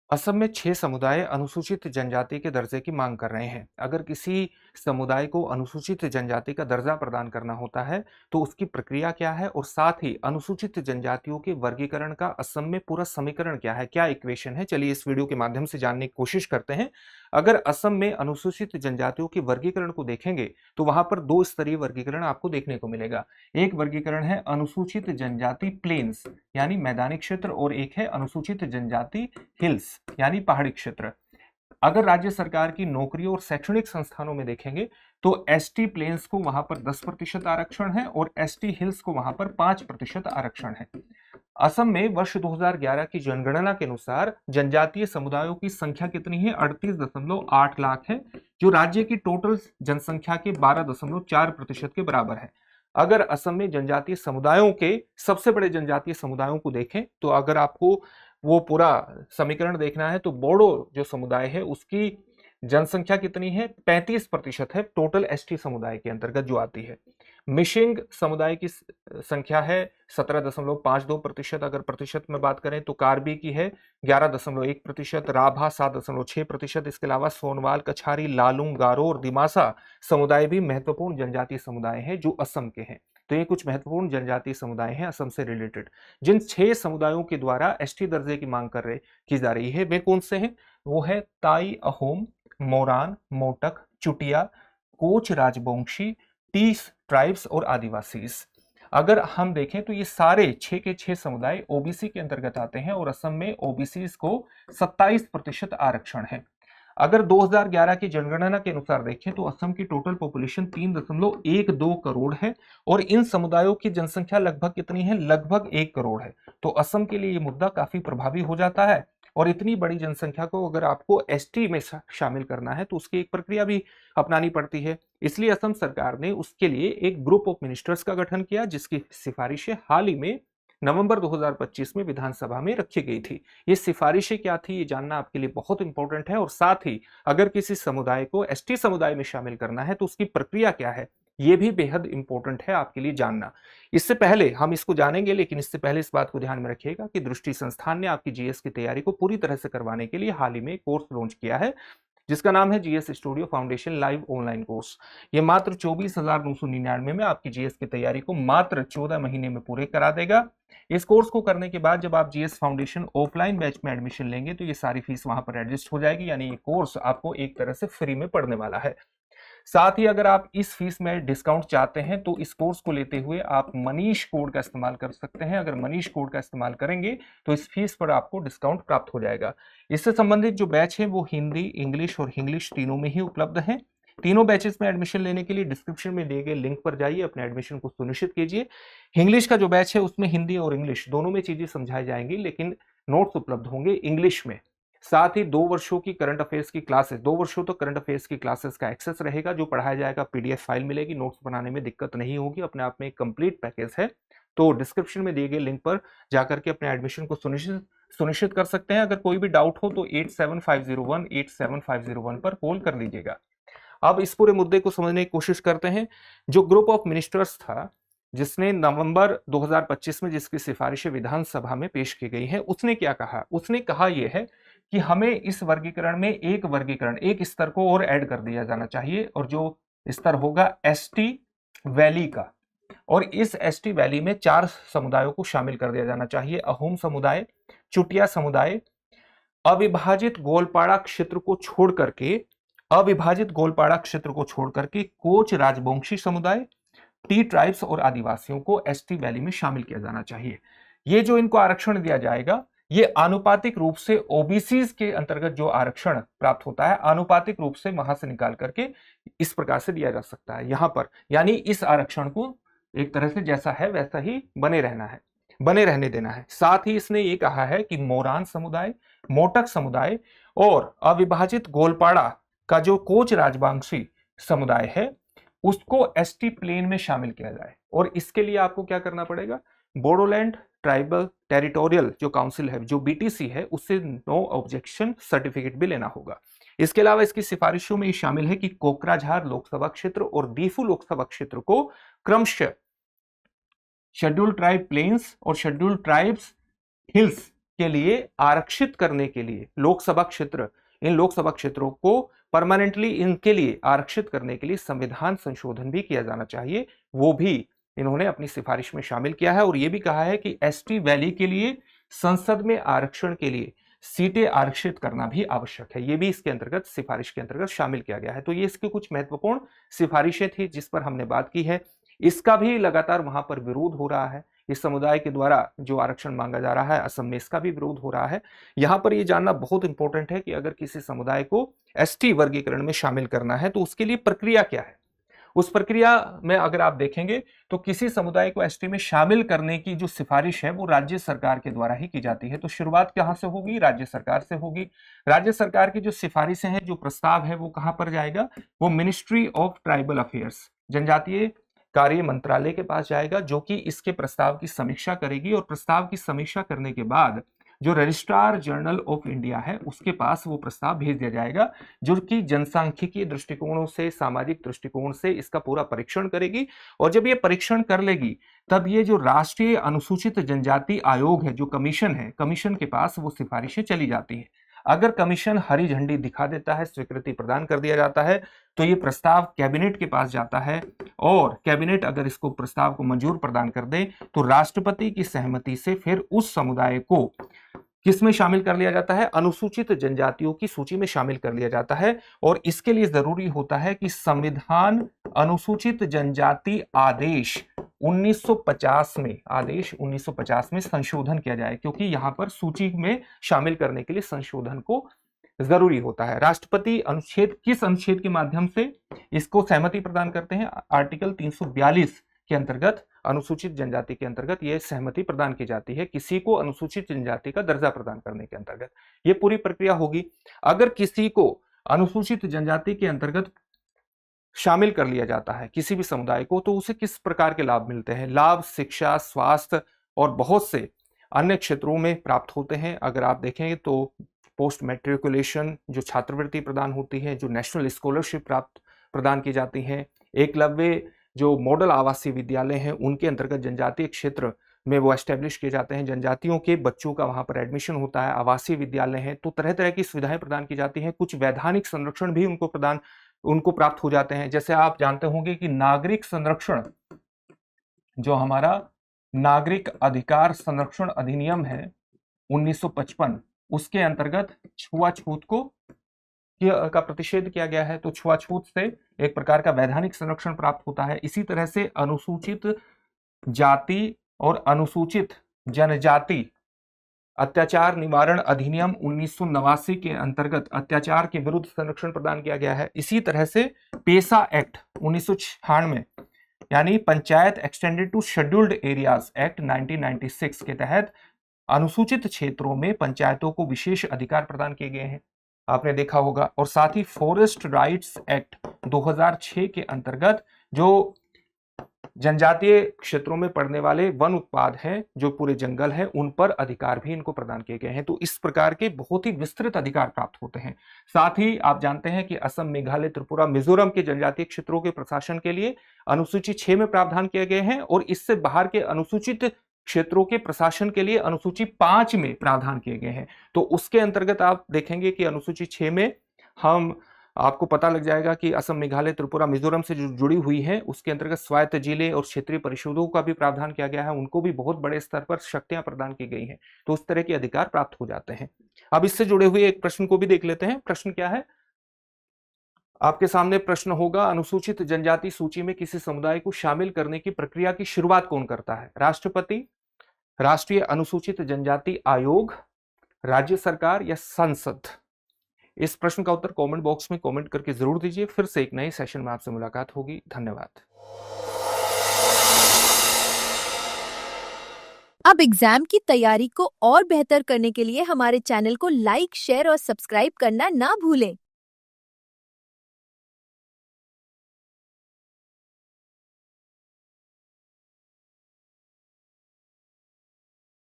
असम में 6 समुदाय अनुसूचित जनजाति के दर्जे की मांग कर रहे हैं। अगर किसी समुदाय को अनुसूचित जनजाति का दर्जा प्रदान करना होता है, तो उसकी प्रक्रिया क्या है और साथ ही अनुसूचित जनजातियों के वर्गीकरण का असम में पूरा समीकरण क्या है, क्या इक्वेशन है? चलिए इस वीडियो के माध्यम से जानने की कोशिश करते हैं। अगर असम में अनुसूचित जनजातियों के वर्गीकरण को देखेंगे, तो वहां पर 2 स्तरीय वर्गीकरण आपको देखने को मिलेगा। एक वर्गीकरण है अनुसूचित जनजाति प्लेन्स यानी मैदानी क्षेत्र और एक है अनुसूचित जनजाति हिल्स यानी पहाड़ी क्षेत्र। अगर राज्य सरकार की नौकरियों और शैक्षणिक संस्थानों में देखेंगे तो एसटी प्लेन्स को वहां पर 10% आरक्षण है और एसटी हिल्स को वहां पर 5% आरक्षण है। असम में वर्ष 2011 की जनगणना के अनुसार जनजातीय समुदायों की संख्या कितनी है? 38.8 लाख है, जो राज्य की टोटल जनसंख्या के 12.4% के बराबर है। अगर असम में जनजातीय समुदायों के सबसे बड़े जनजातीय समुदायों को देखें, तो अगर आपको वो पूरा समीकरण देखना है, तो बोडो जो समुदाय है उसकी जनसंख्या कितनी है? 35% है टोटल एसटी समुदाय के अंतर्गत जो आती है। मिशिंग समुदाय की संख्या है 17.52%। अगर प्रतिशत में बात करें तो कार्बी की है 11.1%, राभा 7.6%। इसके अलावा सोनवाल, कछारी, लालूंग, गारो और दिमासा समुदाय भी महत्वपूर्ण जनजातीय समुदाय हैं जो असम के हैं। तो ये कुछ महत्वपूर्ण जनजातीय समुदाय हैं असम से रिलेटेड। जिन 6 समुदायों के द्वारा एसटी दर्जे की मांग की जा रही है, वे कौन से हैं? वो है ताई अहोम, मोरान, मोटक, चुटिया, कोच राजवंशी, टीस ट्राइब्स और आदिवासीज। अगर हम देखें तो ये सारे 6 के 6 समुदाय ओबीसी के अंतर्गत आते हैं और असम में ओबीसी को 27% आरक्षण है। अगर 2011 की जनगणना के अनुसार देखें तो असम की टोटल पॉपुलेशन 3.12 करोड़ है और इन समुदायों की जनसंख्या लगभग कितनी है? लगभग 1 करोड़ है। तो असम के लिए ये मुद्दा काफी प्रभावी हो जाता है और इतनी बड़ी जनसंख्या को अगर आपको एसटी में शामिल करना है तो उसकी एक प्रक्रिया भी अपनानी पड़ती है। इसलिए असम सरकार ने उसके लिए एक ग्रुप ऑफ मिनिस्टर्स का गठन किया, जिसकी सिफारिशें हाल ही में नवंबर 2025 में विधानसभा में रखी गई थी। ये सिफारिशें क्या थी, ये जानना आपके लिए बहुत इंपॉर्टेंट है। और साथ ही अगर किसी समुदाय को एसटी समुदाय में शामिल करना है तो उसकी प्रक्रिया क्या है, ये भी बेहद इंपॉर्टेंट है आपके लिए जानना। इससे पहले हम इसको जानेंगे, लेकिन इससे पहले इस बात को ध्यान में रखिएगा कि दृष्टि संस्थान ने आपकी जीएस की तैयारी को पूरी तरह से करवाने के लिए हाल ही में कोर्स लॉन्च किया है, जिसका नाम है GS studio foundation live online course. ये मात्र 24,999 में आपकी जीएस की तैयारी को मात्र 14 महीने में पूरे करा देगा। इस कोर्स को करने के बाद जब आप जीएस फाउंडेशन ऑफलाइन बैच में एडमिशन लेंगे तो ये सारी फीस वहां पर एडजस्ट हो जाएगी, यानी ये कोर्स आपको एक तरह से फ्री में पढ़ने वाला है। साथ ही अगर आप इस फीस में डिस्काउंट चाहते हैं तो इस कोर्स को लेते हुए आप मनीष कोड का इस्तेमाल कर सकते हैं। अगर मनीष कोड का इस्तेमाल करेंगे तो इस फीस पर आपको डिस्काउंट प्राप्त हो जाएगा। इससे संबंधित जो बैच है वो हिंदी, इंग्लिश और इंग्लिश तीनों में ही उपलब्ध है। तीनों बैचेस में एडमिशन लेने के लिए डिस्क्रिप्शन में दिए गए लिंक पर जाइए, अपने एडमिशन को सुनिश्चित कीजिए। इंग्लिश का जो बैच है उसमें हिंदी और इंग्लिश दोनों में चीजें समझाई जाएंगी, लेकिन नोट्स उपलब्ध होंगे इंग्लिश में। साथ ही 2 वर्षों की करंट अफेयर्स की क्लासेस, 2 वर्षों तक करंट अफेयर्स की क्लासेस का एक्सेस रहेगा, जो पढ़ाया जाएगा पीडीएफ फाइल मिलेगी, नोट्स बनाने में दिक्कत नहीं होगी, अपने आप में एक कंप्लीट पैकेज है। तो डिस्क्रिप्शन में दिए गए लिंक पर जाकर के अपने एडमिशन को सुनिश्चित कर सकते हैं। अगर कोई भी डाउट हो तो 8750187501 पर कॉल कर लीजिएगा। अब इस पूरे मुद्दे को समझने की कोशिश करते हैं। जो ग्रुप ऑफ मिनिस्टर्स था, जिसने नवंबर 2025 में जिसकी सिफारिशें विधानसभा में पेश की गई हैं, उसने क्या कहा? उसने कहा यह है कि हमें इस वर्गीकरण में एक स्तर को और ऐड कर दिया जाना चाहिए, और जो स्तर होगा एसटी वैली का। और इस एसटी वैली में 4 समुदायों को शामिल कर दिया जाना चाहिए: अहोम समुदाय, चुटिया समुदाय, अविभाजित गोलपाड़ा क्षेत्र को छोड़ करके कोच राजवंशी समुदाय, टी ट्राइब्स और आदिवासियों को एसटी वैली में शामिल किया जाना चाहिए। ये जो इनको आरक्षण दिया जाएगा, ये आनुपातिक रूप से ओबीसी के अंतर्गत जो आरक्षण प्राप्त होता है, आनुपातिक रूप से वहां से निकाल करके इस प्रकार से दिया जा सकता है यहां पर। यानी इस आरक्षण को एक तरह से जैसा है वैसा ही बने रहने देना है। साथ ही इसने ये कहा है कि मोरान समुदाय, मोटक समुदाय और अविभाजित गोलपाड़ा का जो कोच राजवंशी समुदाय है उसको एसटी प्लेन में शामिल किया जाए। और इसके लिए आपको क्या करना पड़ेगा? बोडोलैंड ट्राइबल टेरिटोरियल जो काउंसिल है, जो बीटीसी है, उससे नो ऑब्जेक्शन सर्टिफिकेट भी लेना होगा। इसके अलावा इसकी सिफारिशों में शामिल है कि कोकराझार लोकसभा क्षेत्र और दीफू लोकसभा क्षेत्र को क्रमशः शेड्यूल्ड ट्राइब प्लेन्स और शेड्यूल्ड ट्राइब्स हिल्स के लिए आरक्षित करने के लिए लोकसभा क्षेत्र, इन लोकसभा क्षेत्रों को परमानेंटली इनके लिए आरक्षित करने के लिए संविधान संशोधन भी किया जाना चाहिए, वो भी इन्होंने अपनी सिफारिश में शामिल किया है। और ये भी कहा है कि एसटी वैली के लिए संसद में आरक्षण के लिए सीटें आरक्षित करना भी आवश्यक है, ये भी इसके अंतर्गत सिफारिश के अंतर्गत शामिल किया गया है। तो ये इसकी कुछ महत्वपूर्ण सिफारिशें थी जिस पर हमने बात की है। इसका भी लगातार वहां पर विरोध हो रहा है, इस समुदाय के द्वारा जो आरक्षण मांगा जा रहा है असम में, इसका भी विरोध हो रहा है। यहां पर यह जानना बहुत इंपॉर्टेंट है कि अगर किसी समुदाय को एसटी वर्गीकरण में शामिल करना है तो उसके लिए प्रक्रिया क्या है। उस प्रक्रिया में अगर आप देखेंगे तो किसी समुदाय को एसटी में शामिल करने की जो सिफारिश है वो राज्य सरकार के द्वारा ही की जाती है। तो शुरुआत कहां से होगी? राज्य सरकार से होगी। राज्य सरकार की जो सिफारिशें हैं, जो प्रस्ताव है, वो कहां पर जाएगा? वो मिनिस्ट्री ऑफ ट्राइबल अफेयर्स, जनजातीय कार्य मंत्रालय के पास जाएगा, जो कि इसके प्रस्ताव की समीक्षा करेगी। और प्रस्ताव की समीक्षा करने के बाद जो रजिस्ट्रार जनरल ऑफ इंडिया है उसके पास वो प्रस्ताव भेज दिया जाएगा, जो कि जनसांख्यिकीय दृष्टिकोणों से, सामाजिक दृष्टिकोण से इसका पूरा परीक्षण करेगी। और जब ये परीक्षण कर लेगी तब ये जो राष्ट्रीय अनुसूचित जनजाति आयोग है, जो कमीशन है, कमीशन के पास वो सिफारिशें चली जाती है। अगर कमीशन हरी झंडी दिखा देता है, स्वीकृति प्रदान कर दिया जाता है, तो ये प्रस्ताव कैबिनेट के पास जाता है। और कैबिनेट अगर इसको प्रस्ताव को मंजूर प्रदान कर दे तो राष्ट्रपति की सहमति से फिर उस समुदाय को किसमें शामिल कर लिया जाता है? अनुसूचित जनजातियों की सूची में शामिल कर लिया जाता है। और इसके लिए जरूरी होता है कि संविधान अनुसूचित जनजाति आदेश 1950 में, आदेश 1950 में संशोधन किया जाए, क्योंकि यहां पर सूची में शामिल करने के लिए संशोधन को जरूरी होता है। राष्ट्रपति अनुच्छेद, किस अनुच्छेद के माध्यम से इसको सहमति प्रदान करते हैं? आर्टिकल 342 के अंतर्गत, अनुसूचित जनजाति के अंतर्गत यह सहमति प्रदान की जाती है किसी को अनुसूचित जनजाति का दर्जा प्रदान करने के अंतर्गत। यह पूरी प्रक्रिया होगी। अगर किसी को अनुसूचित जनजाति के अंतर्गत शामिल कर लिया जाता है, किसी भी समुदाय को, तो उसे किस प्रकार के लाभ मिलते हैं? लाभ शिक्षा, स्वास्थ्य और बहुत से अन्य क्षेत्रों में प्राप्त होते हैं। अगर आप देखेंगे तो पोस्ट मैट्रिकुलेशन जो छात्रवृत्ति प्रदान होती है, जो नेशनल स्कॉलरशिप प्रदान की जाती है, एकलव्य जो मॉडल आवासीय विद्यालय हैं उनके अंतर्गत जनजातीय क्षेत्र में वो एस्टेब्लिश किए जाते हैं, जनजातियों के बच्चों का वहां पर एडमिशन होता है, आवासीय विद्यालय हैं, तो तरह तरह की सुविधाएं प्रदान की जाती हैं। कुछ वैधानिक संरक्षण भी उनको प्राप्त हो जाते हैं। जैसे आप जानते होंगे कि नागरिक संरक्षण, जो हमारा नागरिक अधिकार संरक्षण अधिनियम है 1955, उसके अंतर्गत छुआछूत का प्रतिषेध किया गया है। तो छुआछूत से एक प्रकार का वैधानिक संरक्षण प्राप्त होता है। इसी तरह से अनुसूचित जाति और अनुसूचित जनजाति अत्याचार निवारण अधिनियम 1989 के अंतर्गत अत्याचार के विरुद्ध संरक्षण प्रदान किया गया है। इसी तरह से पेशा एक्ट 1996, यानी panchayat extended to scheduled areas act 1996 के तहत अनुसूचित क्षेत्रों में पंचायतों को विशेष अधिकार प्रदान किए गए हैं, आपने देखा होगा। और साथ ही फॉरेस्ट राइट्स एक्ट 2006 के अंतर्गत जो जनजातीय क्षेत्रों में पड़ने वाले वन उत्पाद हैं, जो पूरे जंगल हैं, उन पर अधिकार भी इनको प्रदान किए गए हैं। तो इस प्रकार के बहुत ही विस्तृत अधिकार प्राप्त होते हैं। साथ ही आप जानते हैं कि असम, मेघालय, त्रिपुरा, मिजोरम के जनजातीय क्षेत्रों के प्रशासन के लिए अनुसूची 6 में प्रावधान किए गए हैं। और इससे बाहर के अनुसूचित क्षेत्रों के प्रशासन के लिए अनुसूची 5 में प्रावधान किए गए हैं। तो उसके अंतर्गत आप देखेंगे कि अनुसूची 6 में आपको पता लग जाएगा कि असम, मेघालय, त्रिपुरा, मिजोरम से जो जुड़ी हुई है, उसके अंतर्गत स्वायत्त जिले और क्षेत्रीय परिषदों का भी प्रावधान किया गया है। उनको भी बहुत बड़े स्तर पर शक्तियां प्रदान की गई हैं। तो उस तरह के अधिकार प्राप्त हो जाते हैं। अब इससे जुड़े हुए एक प्रश्न को भी देख लेते हैं। प्रश्न क्या है? आपके सामने प्रश्न होगा, अनुसूचित जनजाति सूची में किसी समुदाय को शामिल करने की प्रक्रिया की शुरुआत कौन करता है? राष्ट्रपति, राष्ट्रीय अनुसूचित जनजाति आयोग, राज्य सरकार या संसद? इस प्रश्न का उत्तर कमेंट बॉक्स में कमेंट करके जरूर दीजिए। फिर से एक नए सेशन में आपसे मुलाकात होगी। धन्यवाद। अब एग्जाम की तैयारी को और बेहतर करने के लिए हमारे चैनल को लाइक, शेयर और सब्सक्राइब करना ना भूलें।